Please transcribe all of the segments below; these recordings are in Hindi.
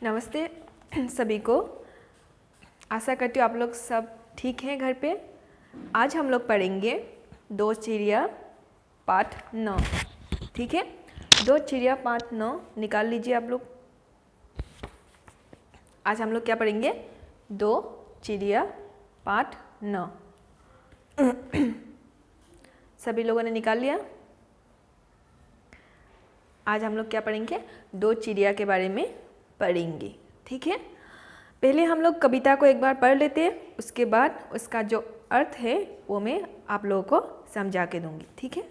नमस्ते सभी को। आशा करती हूँ आप लोग सब ठीक हैं घर पे। आज हम लोग पढ़ेंगे दो चिड़िया पाठ 9। ठीक है, दो चिड़िया पाठ 9 निकाल लीजिए आप लोग। आज हम लोग क्या पढ़ेंगे? दो चिड़िया पाठ 9। सभी लोगों ने निकाल लिया? आज हम लोग क्या पढ़ेंगे? दो चिड़िया के बारे में पढ़ेंगे। ठीक है, पहले हम लोग कविता को एक बार पढ़ लेते हैं, उसके बाद उसका जो अर्थ है वो मैं आप लोगों को समझा के दूंगी। ठीक है,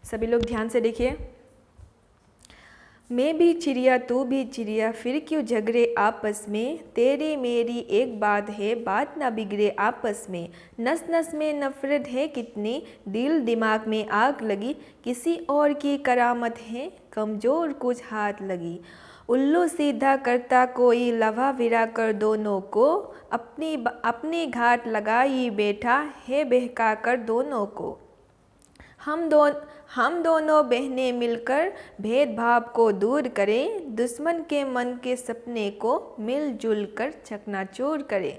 सभी लोग ध्यान से देखिए। मैं भी चिड़िया तू भी चिड़िया, फिर क्यों झगड़े आपस में, तेरी मेरी एक बात है बात ना बिगड़े आपस में, नस नस में नफरत है कितनी, दिल दिमाग में आग लगी, किसी और की करामत है कमज़ोर कुछ हाथ लगी, उल्लू सीधा करता कोई लवा विरा कर दोनों को, अपनी घाट लगाई बैठा है बहका कर दोनों को, हम दोनों बहनें मिलकर भेदभाव को दूर करें, दुश्मन के मन के सपने को मिलजुल कर चकनाचूर करें।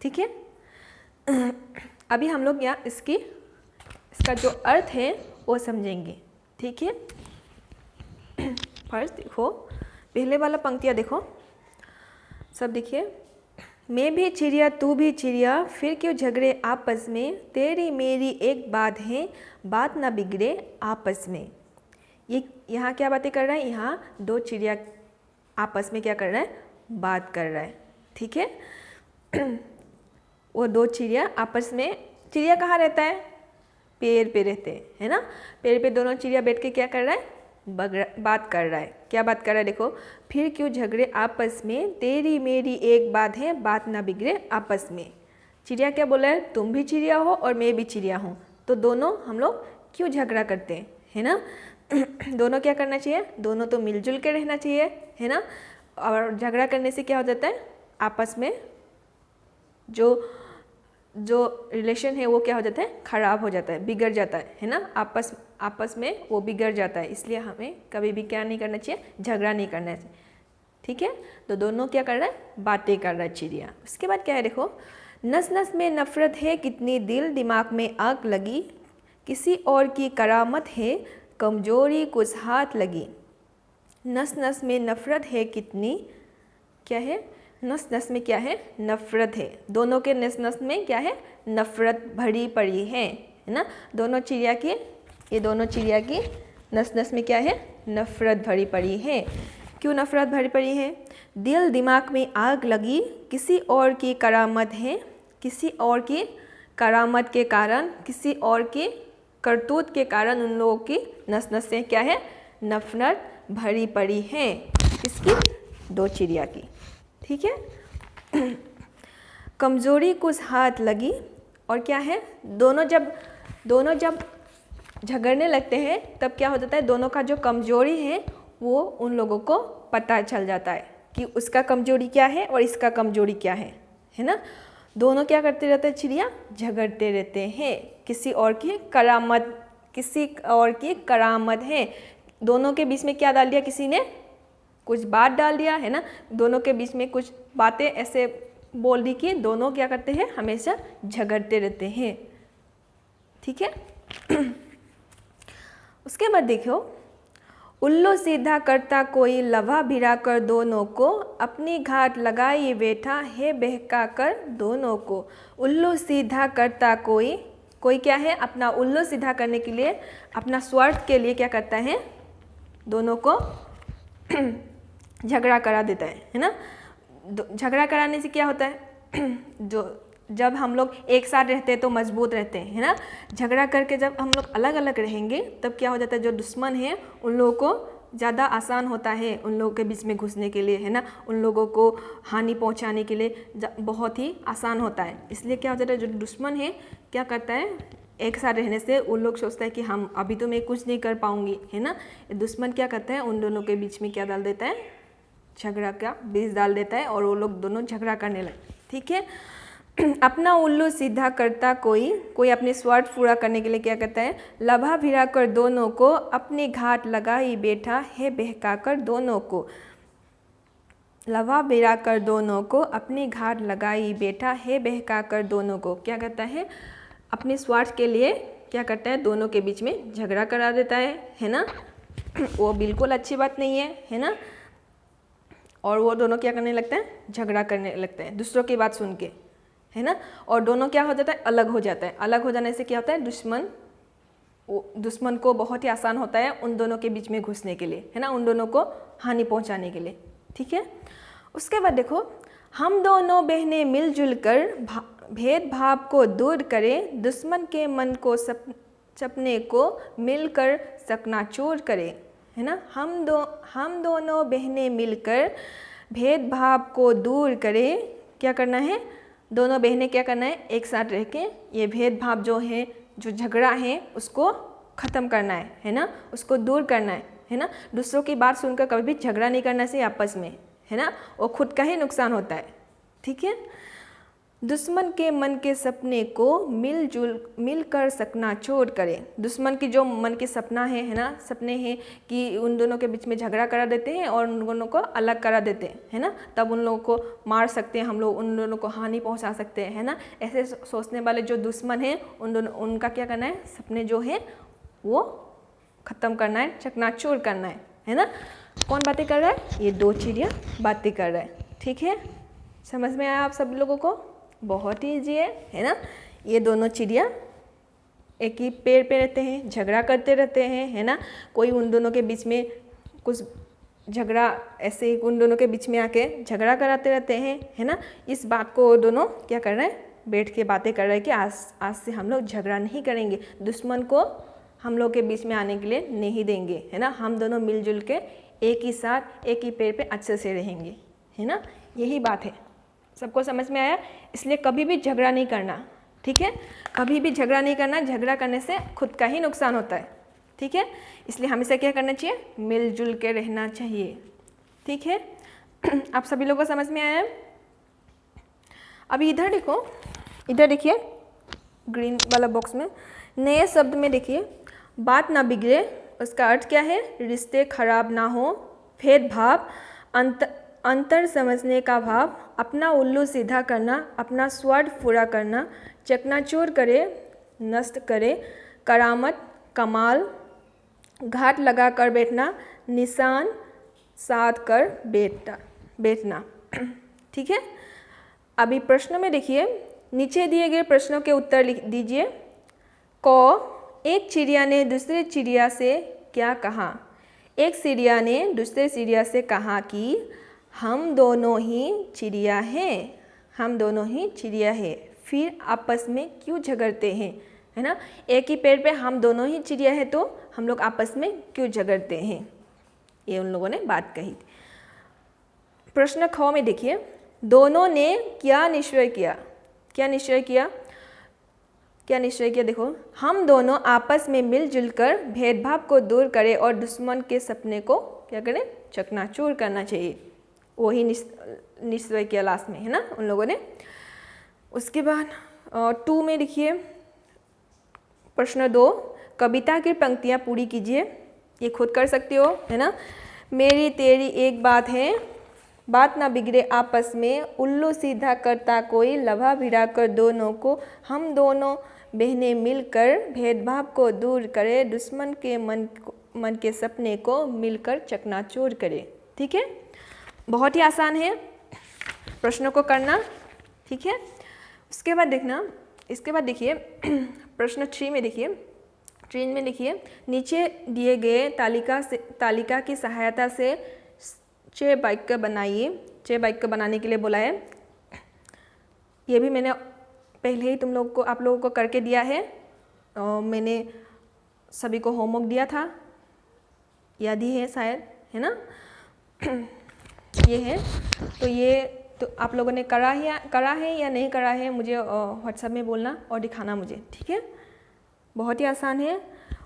ठीक है, अभी हम लोग यहाँ इसका जो अर्थ है वो समझेंगे। ठीक है, फर्स्ट देखो, पहले वाला पंक्तियाँ देखो, सब देखिए। मैं भी चिड़िया तू भी चिड़िया, फिर क्यों झगड़े आपस में, तेरी मेरी एक बात है बात ना बिगड़े आपस में। ये यहाँ क्या बातें कर रहा है? यहाँ दो चिड़िया आपस में क्या कर रहा है? बात कर रहा है। ठीक है, वो दो चिड़िया आपस में, चिड़िया कहाँ रहता है? पेड़ पे रहते हैं, है ना। पेड़ पे दोनों चिड़िया बैठ के क्या कर रहा है? बात कर रहा है। क्या बात कर रहा है? देखो, फिर क्यों झगड़े आपस में, तेरी मेरी एक बात है बात ना बिगड़े आपस में। चिड़िया क्या बोला है? तुम भी चिड़िया हो और मैं भी चिड़िया हूँ, तो दोनों हम लोग क्यों झगड़ा करते हैं, है ना। दोनों क्या करना चाहिए? दोनों तो मिलजुल के रहना चाहिए, है ना। और झगड़ा करने से क्या हो जाता है? आपस में जो रिलेशन है वो क्या हो जाता है? खराब हो जाता है, बिगड़ जाता है ना। आपस में वो बिगड़ जाता है। इसलिए हमें कभी भी क्या नहीं करना चाहिए? झगड़ा नहीं करना चाहिए। ठीक है, तो दोनों क्या कर रहा है? बातें कर रहा है चिड़िया। उसके बाद क्या है? देखो, नस नस में नफरत है कितनी, दिल दिमाग में आग लगी, किसी और की करामत है कमजोरी कुछ हाथ लगी। नस नस में नफरत है कितनी, क्या है? नस नस में क्या है? नफरत है। दोनों के नस नस में क्या है? नफरत भरी पड़ी है ना। दोनों चिड़िया की, ये दोनों चिड़िया की नस नस में क्या है? नफरत भरी पड़ी है। क्यों नफरत भरी पड़ी है? दिल दिमाग में आग लगी, किसी और की करामत है, किसी और की करामत के कारण, किसी और की करतूत के कारण उन लोगों की नस नस से क्या है? नफरत भरी पड़ी है। किसकी? दो चिड़िया की। ठीक है, कमज़ोरी कुछ हाथ लगी। और क्या है? दोनों जब झगड़ने लगते हैं तब क्या हो जाता है? दोनों का जो कमज़ोरी है वो उन लोगों को पता चल जाता है कि उसका कमज़ोरी क्या है और इसका कमज़ोरी क्या है ना। दोनों क्या करते रहते हैं? चिड़िया झगड़ते रहते हैं। किसी और की करामत है। दोनों के बीच में क्या डाल दिया? किसी ने कुछ बात डाल दिया, है ना। दोनों के बीच में कुछ बातें ऐसे बोल दी कि दोनों क्या करते हैं? हमेशा झगड़ते रहते हैं। ठीक है, उसके बाद देखो, उल्लू सीधा करता कोई लवा भिड़ा कर दोनों को, अपनी घाट लगाई बैठा है बहका कर दोनों को। उल्लू सीधा करता कोई क्या है? अपना उल्लू सीधा करने के लिए, अपना स्वार्थ के लिए क्या करता है? दोनों को झगड़ा करा देता है ना। झगड़ा कराने से क्या होता है? जब हम लोग एक साथ रहते हैं तो मजबूत रहते हैं, है ना। झगड़ा करके जब हम लोग अलग अलग रहेंगे तब क्या हो जाता है? जो दुश्मन है उन लोगों को ज़्यादा आसान होता है उन लोगों के बीच में घुसने के लिए, है ना। उन लोगों को हानि पहुंचाने के लिए बहुत ही आसान होता है। इसलिए क्या हो जाता है? जो दुश्मन है क्या करता है? एक साथ रहने से उन लोग सोचता है कि हम अभी तो मैं कुछ नहीं कर पाऊंगी, है ना। दुश्मन क्या करता है? उन दोनों के बीच में क्या डाल देता है? झगड़ा का बीज डाल देता है और वो लोग दोनों झगड़ा करने लगते। ठीक है, अपना उल्लू सीधा करता कोई अपने स्वार्थ पूरा करने के लिए क्या कहता है, लभा भिड़ा कर दोनों को अपनी घाट लगाई बैठा है बहका कर दोनों को। लभा भिड़ा कर दोनों को अपनी घाट लगाई बैठा है बहका कर दोनों को। क्या कहता है, अपने स्वार्थ के लिए क्या करता है, दोनों के बीच में झगड़ा करा देता है ना। वो बिल्कुल अच्छी बात नहीं है ना। और वो दोनों क्या करने लगते हैं, झगड़ा करने लगते हैं दूसरों की बात सुन के, है ना। और दोनों क्या हो जाता है, अलग हो जाता है। अलग हो जाने से क्या होता है, दुश्मन को बहुत ही आसान होता है उन दोनों के बीच में घुसने के लिए, है ना, उन दोनों को हानि पहुंचाने के लिए। ठीक है, उसके बाद देखो, हम दोनों बहनें मिलजुल कर भेदभाव को दूर करें, दुश्मन के मन को सपने को मिलकर चकनाचूर करें, है ना। हम दोनों बहनें मिलकर भेदभाव को दूर करें। क्या करना है, दोनों बहनें क्या करना है, एक साथ रह के ये भेदभाव जो है, जो झगड़ा है, उसको ख़त्म करना है ना, उसको दूर करना है ना। दूसरों की बात सुनकर कभी भी झगड़ा नहीं करना चाहिए आपस में, है ना, वो खुद का ही नुकसान होता है। ठीक है, दुश्मन के मन के सपने को मिलकर चकनाचूर करें। दुश्मन की जो मन के सपना है ना, सपने हैं कि उन दोनों के बीच में झगड़ा करा देते हैं और उन दोनों को अलग करा देते हैं, है ना, तब उन लोगों को मार सकते हैं हम लोग, उन दोनों को हानि पहुंचा सकते हैं, है ना। ऐसे सोचने वाले जो दुश्मन हैं उनका क्या करना है, सपने जो है वो ख़त्म करना है, चकनाचूर करना है ना। कौन बातें कर रहा है, ये दो चिड़िया बातें कर रहा है। ठीक है, समझ में आया आप सब लोगों को, बहुत ही ईजी है ना। ये दोनों चिड़िया एक ही पेड़ पे रहते हैं, झगड़ा करते रहते हैं, है ना। कोई उन दोनों के बीच में कुछ झगड़ा ऐसे ही उन दोनों के बीच में आके झगड़ा कराते रहते हैं, है ना। इस बात को दोनों क्या कर रहे हैं, बैठ के बातें कर रहे हैं कि आज से हम लोग झगड़ा नहीं करेंगे, दुश्मन को हम लोग के बीच में आने के लिए नहीं देंगे, है ना। हम दोनों मिलजुल के एक ही साथ एक ही पेड़ पे अच्छे से रहेंगे, है ना। यही बात है, सबको समझ में आया। इसलिए कभी भी झगड़ा नहीं करना, ठीक है, कभी भी झगड़ा नहीं करना। झगड़ा करने से खुद का ही नुकसान होता है, ठीक है। इसलिए हमेशा क्या करना चाहिए, मिलजुल के रहना चाहिए, ठीक है। आप सभी लोगों को समझ में आया। अभी इधर देखो, इधर देखिए ग्रीन वाला बॉक्स में नए शब्द में देखिए, बात ना बिगड़े, उसका अर्थ क्या है, रिश्ते खराब ना हो, भेदभाव, अंतर समझने का भाव, अपना उल्लू सीधा करना, अपना स्वार्थ पूरा करना, चकनाचूर करे, नष्ट करे, करामत, कमाल, घाट लगा कर बैठना, निशान साध कर बैठना। ठीक है, अभी प्रश्न में देखिए, नीचे दिए गए प्रश्नों के उत्तर लिख दीजिए। क, एक चिड़िया ने दूसरे चिड़िया से क्या कहा। एक चिड़िया ने दूसरे चिड़िया से कहा कि हम दोनों ही चिड़िया हैं, हम दोनों ही चिड़िया हैं, फिर आपस में क्यों झगड़ते हैं, है ना। एक ही पेड़ पे हम दोनों ही चिड़िया हैं तो हम लोग आपस में क्यों झगड़ते हैं, ये उन लोगों ने बात कही। प्रश्न ख में देखिए, दोनों ने क्या निश्चय किया। क्या निश्चय किया, क्या निश्चय किया, देखो, हम दोनों आपस में मिलजुल कर भेदभाव को दूर करें और दुश्मन के सपने को क्या करें, चकनाचूर करना चाहिए। वही निश्चय किया लास्ट में, है ना, उन लोगों ने। उसके बाद 2 में देखिए, प्रश्न 2, कविता की पंक्तियाँ पूरी कीजिए। ये खुद कर सकते हो, है ना। मेरी तेरी एक बात है, बात ना बिगड़े आपस में, उल्लू सीधा करता कोई, लभा भिड़ा कर दोनों को, हम दोनों बहनें मिलकर भेदभाव को दूर करें, दुश्मन के मन के सपने को मिलकर चकनाचूर करें। ठीक है, बहुत ही आसान है प्रश्नों को करना, ठीक है। उसके बाद देखना, इसके बाद देखिए प्रश्न 3 में देखिए, 3 में देखिए, नीचे दिए गए तालिका की सहायता से 6 वाक्य बनाइए। 6 वाक्य बनाने के लिए बोला है। ये भी मैंने पहले ही आप लोगों को करके दिया है, मैंने सभी को होमवर्क दिया था, याद ही है शायद, है ना। ये है, तो ये तो आप लोगों ने करा है या नहीं करा है, मुझे व्हाट्सएप में बोलना और दिखाना मुझे, ठीक है। बहुत ही आसान है,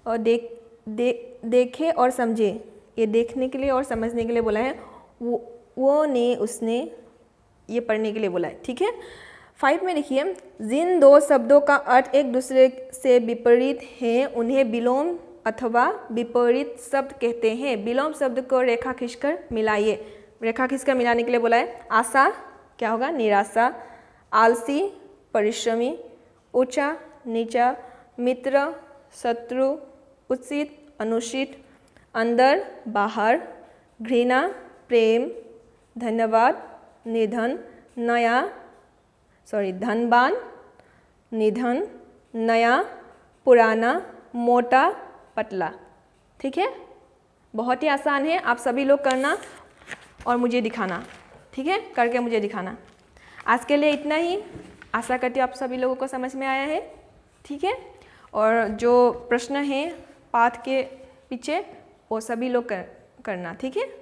और देखे और समझे, ये देखने के लिए और समझने के लिए बोला है। वो ने उसने, ये पढ़ने के लिए बोला है, ठीक है। 5 में देखिए, जिन दो शब्दों का अर्थ एक दूसरे से विपरीत हैं उन्हें विलोम अथवा विपरीत शब्द कहते हैं। विलोम शब्द को रेखा खींचकर मिलाइए। रेखा खींचकर मिलाने के लिए बोला है। आशा क्या होगा? निराशा। आलसी परिश्रमी। ऊंचा नीचा। मित्र शत्रु। उचित अनुचित। अंदर बाहर। घृणा प्रेम। धन्यवाद निधन। धनवान निधन। नया पुराना। मोटा पतला। ठीक है, बहुत ही आसान है। आप सभी लोग करना और मुझे दिखाना। ठीक है, करके मुझे दिखाना। आज के लिए इतना ही। आशा करती हूँ आप सभी लोगों को समझ में आया है। ठीक है, और जो प्रश्न है पाठ के पीछे वो सभी लोग करना। ठीक है।